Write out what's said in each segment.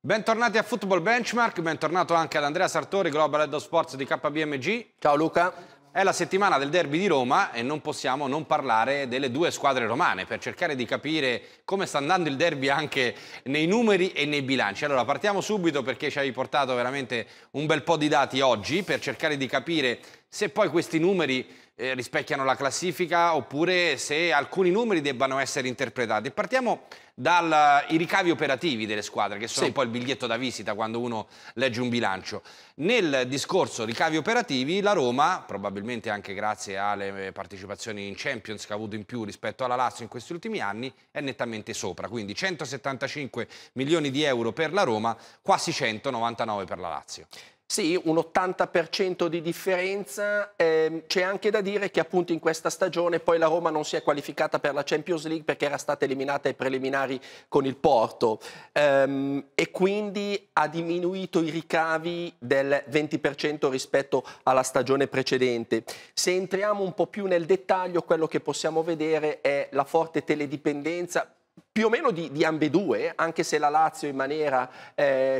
Bentornati a Football Benchmark, bentornato anche ad Andrea Sartori, Global Head of Sports di KPMG. Ciao Luca. È la settimana del derby di Roma e non possiamo non parlare delle due squadre romane per cercare di capire come sta andando il derby anche nei numeri e nei bilanci. Allora partiamo subito perché ci hai portato veramente un bel po' di dati oggi per cercare di capire se poi questi numeri rispecchiano la classifica oppure se alcuni numeri debbano essere interpretati. Partiamo dai ricavi operativi delle squadre, che sono un po' il biglietto da visita quando uno legge un bilancio. Nel discorso ricavi operativi, la Roma, probabilmente anche grazie alle partecipazioni in Champions che ha avuto in più rispetto alla Lazio in questi ultimi anni, è nettamente sopra. Quindi 175 milioni di euro per la Roma, quasi 199 per la Lazio. Sì, un 80% di differenza. C'è anche da dire che appunto in questa stagione poi la Roma non si è qualificata per la Champions League perché era stata eliminata ai preliminari con il Porto e quindi ha diminuito i ricavi del 20% rispetto alla stagione precedente. Se entriamo un po' più nel dettaglio, quello che possiamo vedere è la forte teledipendenza più o meno di ambedue, anche se la Lazio in maniera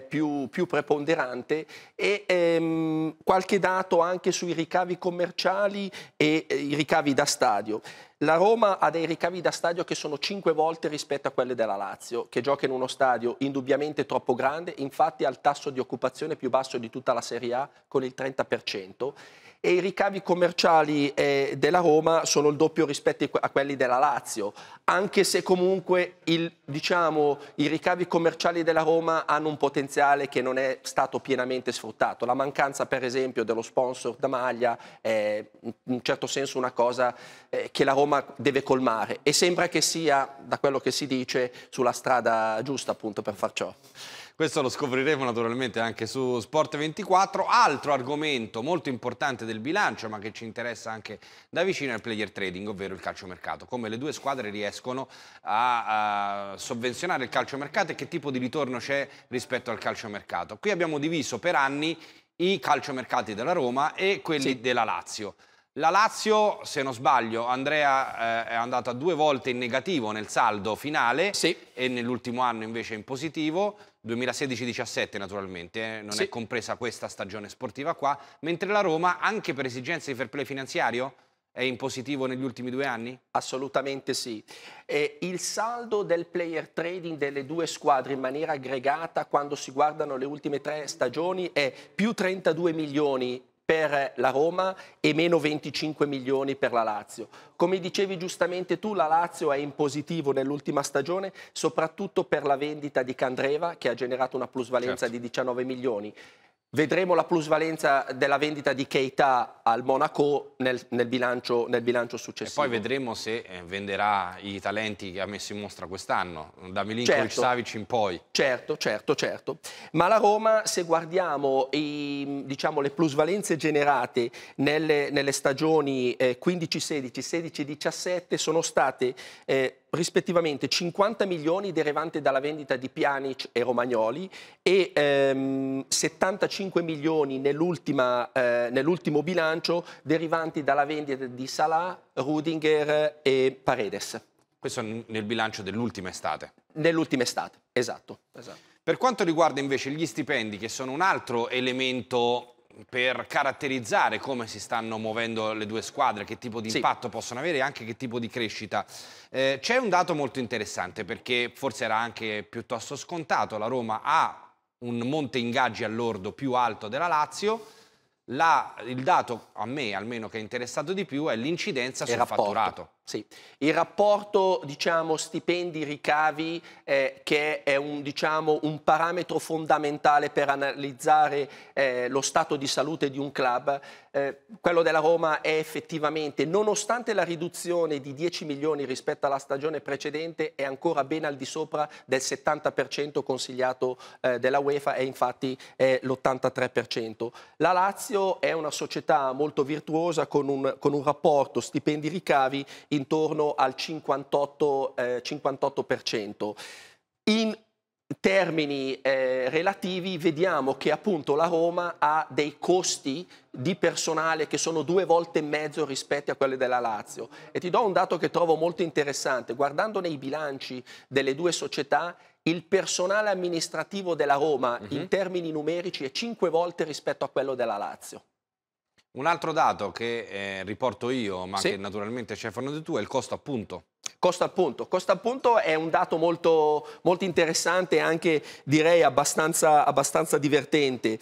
più preponderante, e qualche dato anche sui ricavi commerciali e i ricavi da stadio. La Roma ha dei ricavi da stadio che sono 5 volte rispetto a quelli della Lazio, che gioca in uno stadio indubbiamente troppo grande, infatti ha il tasso di occupazione più basso di tutta la Serie A con il 30%. E i ricavi commerciali della Roma sono il doppio rispetto a quelli della Lazio, anche se comunque i ricavi commerciali della Roma hanno un potenziale che non è stato pienamente sfruttato. La mancanza per esempio dello sponsor da maglia è in un certo senso una cosa che la Roma deve colmare e sembra che sia, da quello che si dice, sulla strada giusta appunto per far ciò. Questo lo scopriremo naturalmente anche su Sport24. Altro argomento molto importante del bilancio, ma che ci interessa anche da vicino, è il player trading, ovvero il calciomercato. Come le due squadre riescono a sovvenzionare il calciomercato e che tipo di ritorno c'è rispetto al calciomercato. Qui abbiamo diviso per anni i calciomercati della Roma e quelli della Lazio. La Lazio, se non sbaglio, Andrea è andata 2 volte in negativo nel saldo finale e nell'ultimo anno invece in positivo, 2016-17 naturalmente, non è compresa questa stagione sportiva qua, mentre la Roma, anche per esigenze di fair play finanziario, è in positivo negli ultimi 2 anni? Assolutamente sì. Il saldo del player trading delle due squadre in maniera aggregata, quando si guardano le ultime 3 stagioni, è più 32 milioni per la Roma e meno 25 milioni per la Lazio. Come dicevi giustamente tu, la Lazio è in positivo nell'ultima stagione, soprattutto per la vendita di Candreva, che ha generato una plusvalenza di 19 milioni. Vedremo la plusvalenza della vendita di Keita al Monaco nel bilancio successivo. E poi vedremo se venderà i talenti che ha messo in mostra quest'anno, da Milinkovic-Savic in poi. Certo. Ma la Roma, se guardiamo le plusvalenze generate nelle stagioni 15-16, 16-17, sono state rispettivamente 50 milioni derivanti dalla vendita di Pjanic e Romagnoli e 75 milioni nell'ultimo bilancio derivanti dalla vendita di Salah, Rudiger e Paredes. Questo nel bilancio dell'ultima estate. Nell'ultima estate, esatto. Per quanto riguarda invece gli stipendi, che sono un altro elemento per caratterizzare come si stanno muovendo le due squadre, che tipo di impatto possono avere e anche che tipo di crescita. C'è un dato molto interessante perché forse era anche piuttosto scontato, la Roma ha un monte ingaggi all'ordo più alto della Lazio, il dato a me almeno che è interessato di più è l'incidenza sul fatturato. Sì, il rapporto stipendi-ricavi che è un parametro fondamentale per analizzare lo stato di salute di un club, quello della Roma è effettivamente, nonostante la riduzione di 10 milioni rispetto alla stagione precedente, è ancora ben al di sopra del 70% consigliato della UEFA e infatti è l'83%. La Lazio è una società molto virtuosa con un rapporto stipendi-ricavi intorno al 58%. In termini relativi vediamo che appunto la Roma ha dei costi di personale che sono 2 volte e mezzo rispetto a quelli della Lazio. E ti do un dato che trovo molto interessante. Guardando nei bilanci delle due società, il personale amministrativo della Roma in termini numerici è 5 volte rispetto a quello della Lazio. Un altro dato che riporto io, ma Sì. che naturalmente ci hai fornito tu, è il costo appunto. Costo appunto è un dato molto, molto interessante e anche direi abbastanza divertente.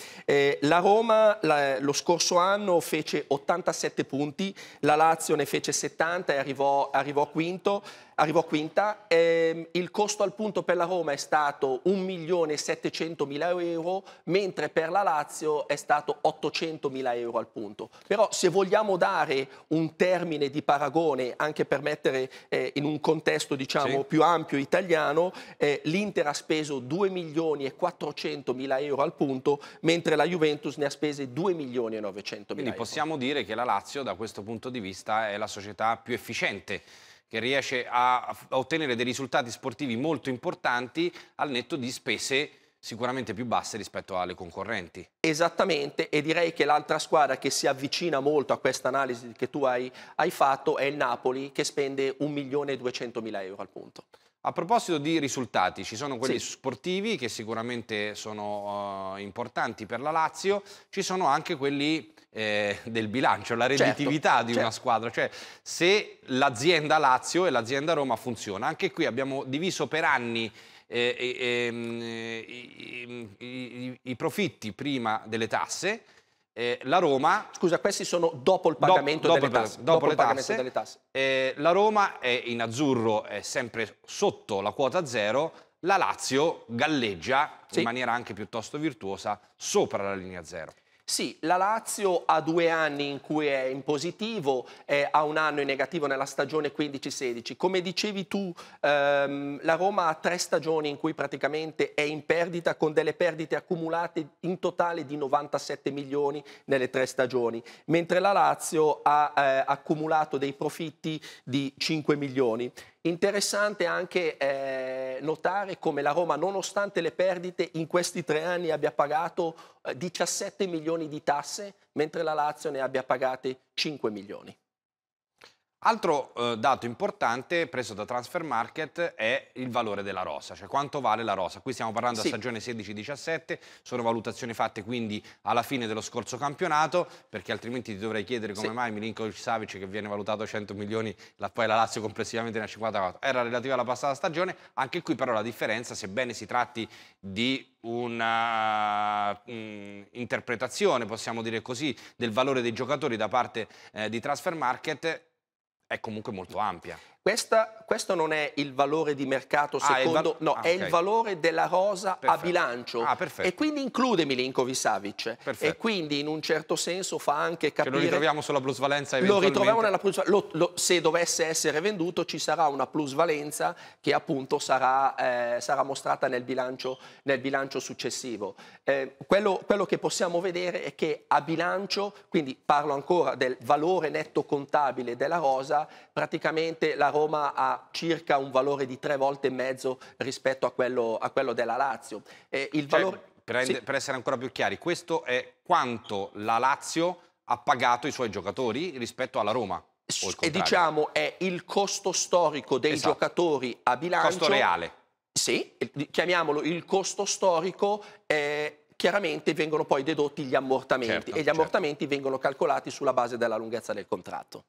La Roma lo scorso anno fece 87 punti, la Lazio ne fece 70 e arrivò quinta. Il costo al punto per la Roma è stato 1.700.000 euro, mentre per la Lazio è stato 800.000 euro al punto. Però se vogliamo dare un termine di paragone, anche per mettere in un contesto diciamo più ampio italiano, l'Inter ha speso 2.400.000 euro al punto, mentre la Juventus ne ha spese 2.900.000 Quindi euro. possiamo dire che la Lazio da questo punto di vista è la società più efficiente, che riesce a ottenere dei risultati sportivi molto importanti al netto di spese sicuramente più basse rispetto alle concorrenti. Esattamente, e direi che l'altra squadra che si avvicina molto a questa analisi che tu hai fatto è il Napoli, che spende 1.200.000 euro al punto. A proposito di risultati, ci sono quelli Sì. sportivi che sicuramente sono importanti per la Lazio, ci sono anche quelli del bilancio, la redditività di una squadra, cioè se l'azienda Lazio e l'azienda Roma funziona. Anche qui abbiamo diviso per anni i profitti prima delle tasse. La Roma... Scusa, questi sono dopo il pagamento delle tasse. Dopo le tasse. La Roma è in azzurro, è sempre sotto la quota zero. La Lazio galleggia in maniera anche piuttosto virtuosa sopra la linea zero. Sì, la Lazio ha 2 anni in cui è in positivo, ha un anno in negativo nella stagione 15-16. Come dicevi tu, la Roma ha 3 stagioni in cui praticamente è in perdita, con delle perdite accumulate in totale di 97 milioni nelle 3 stagioni, mentre la Lazio ha accumulato dei profitti di 5 milioni. Interessante anche notare come la Roma, nonostante le perdite, in questi 3 anni abbia pagato 17 milioni di tasse, mentre la Lazio ne abbia pagate 5 milioni. Altro dato importante preso da Transfermarkt è il valore della rosa, cioè quanto vale la rosa. Qui stiamo parlando della stagione 16-17, sono valutazioni fatte quindi alla fine dello scorso campionato, perché altrimenti ti dovrei chiedere come mai Milinkovic-Savic, che viene valutato 100 milioni, poi la Lazio complessivamente ne ha 54, era relativa alla passata stagione. Anche qui però la differenza, sebbene si tratti di una interpretazione, possiamo dire così, del valore dei giocatori da parte di Transfermarkt, è comunque molto ampia. Questo non è il valore di mercato secondo, è il valore della rosa a bilancio e quindi include Milinkovic-Savic e quindi in un certo senso fa anche capire... Che lo ritroviamo sulla plusvalenza eventualmente? Lo ritroviamo nella plusvalenza, se dovesse essere venduto ci sarà una plusvalenza che appunto sarà mostrata nel bilancio successivo. Quello che possiamo vedere è che a bilancio, quindi parlo ancora del valore netto contabile della rosa, praticamente la Roma ha circa un valore di 3 volte e mezzo rispetto a quello della Lazio. Per essere ancora più chiari, questo è quanto la Lazio ha pagato i suoi giocatori rispetto alla Roma. E diciamo è il costo storico dei giocatori a bilancio. Costo reale. Sì, chiamiamolo il costo storico. Chiaramente vengono poi dedotti gli ammortamenti e gli ammortamenti vengono calcolati sulla base della lunghezza del contratto.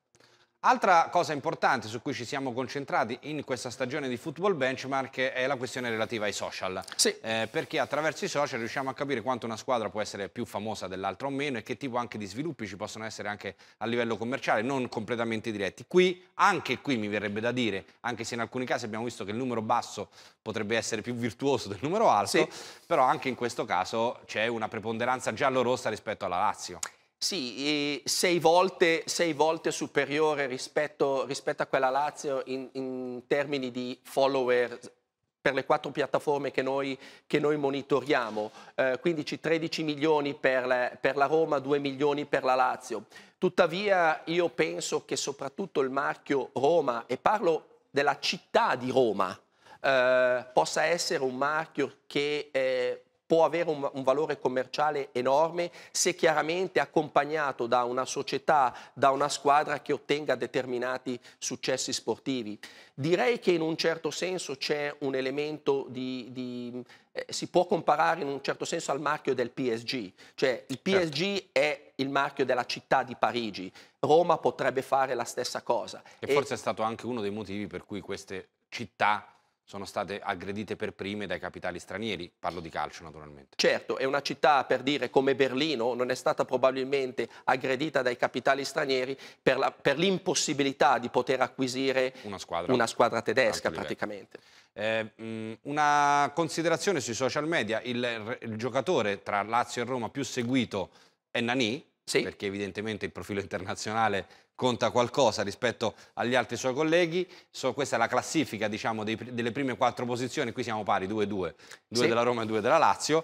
Altra cosa importante su cui ci siamo concentrati in questa stagione di Football Benchmark è la questione relativa ai social. Perché attraverso i social riusciamo a capire quanto una squadra può essere più famosa dell'altra o meno e che tipo anche di sviluppi ci possono essere anche a livello commerciale, non completamente diretti. Anche qui mi verrebbe da dire, anche se in alcuni casi abbiamo visto che il numero basso potrebbe essere più virtuoso del numero alto, però anche in questo caso c'è una preponderanza giallo-rossa rispetto alla Lazio. Sì, 6 volte superiore rispetto a quella Lazio in termini di follower per le 4 piattaforme che noi monitoriamo, 13 milioni per la Roma, 2 milioni per la Lazio. Tuttavia io penso che soprattutto il marchio Roma, e parlo della città di Roma, possa essere un marchio che può avere un valore commerciale enorme se chiaramente accompagnato da una società, da una squadra che ottenga determinati successi sportivi. Direi che in un certo senso c'è un elemento si può comparare in un certo senso al marchio del PSG, cioè il PSG è il marchio della città di Parigi, Roma potrebbe fare la stessa cosa. E forse è stato anche uno dei motivi per cui queste città sono state aggredite per prime dai capitali stranieri, parlo di calcio naturalmente. Certo, è una città, per dire, come Berlino, non è stata probabilmente aggredita dai capitali stranieri per l'impossibilità di poter acquisire una squadra tedesca praticamente. Una considerazione sui social media, il giocatore tra Lazio e Roma più seguito è Nani, sì, perché evidentemente il profilo internazionale conta qualcosa rispetto agli altri suoi colleghi. Questa è la classifica, diciamo, delle prime 4 posizioni, qui siamo pari, 2-2, 2 sì, della Roma e 2 della Lazio.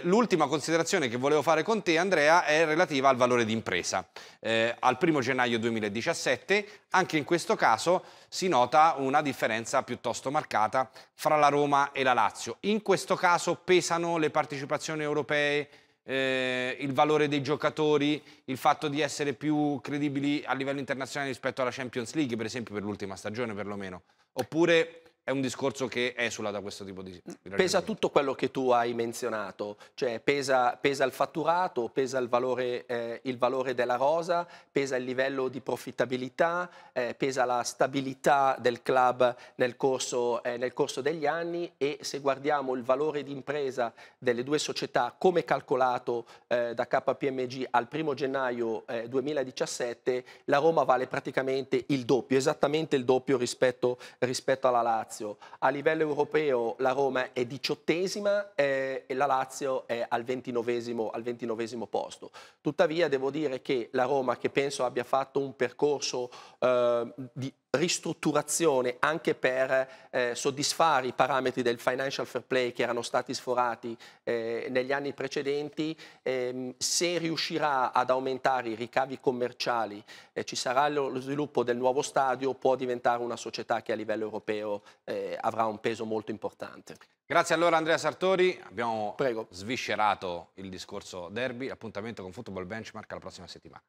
L'ultima considerazione che volevo fare con te, Andrea, è relativa al valore d'impresa. Al 1° gennaio 2017, anche in questo caso, si nota una differenza piuttosto marcata fra la Roma e la Lazio. In questo caso pesano le partecipazioni europee, il valore dei giocatori, il fatto di essere più credibili a livello internazionale rispetto alla Champions League, per esempio per l'ultima stagione perlomeno, oppure è un discorso che esula da questo tipo di Pesa tutto quello che tu hai menzionato, cioè pesa il fatturato, pesa il valore della rosa, pesa il livello di profittabilità, pesa la stabilità del club nel corso degli anni, e se guardiamo il valore di impresa delle due società come calcolato da KPMG al 1° gennaio 2017, la Roma vale praticamente il doppio, esattamente il doppio rispetto alla Lazio. A livello europeo la Roma è 18ª e la Lazio è al 29esimo posto. Tuttavia devo dire che la Roma, che penso abbia fatto un percorso di ristrutturazione anche per soddisfare i parametri del financial fair play che erano stati sforati negli anni precedenti, se riuscirà ad aumentare i ricavi commerciali, ci sarà lo sviluppo del nuovo stadio, può diventare una società che a livello europeo avrà un peso molto importante. Grazie allora Andrea Sartori, abbiamo sviscerato il discorso derby, appuntamento con Football Benchmark alla prossima settimana.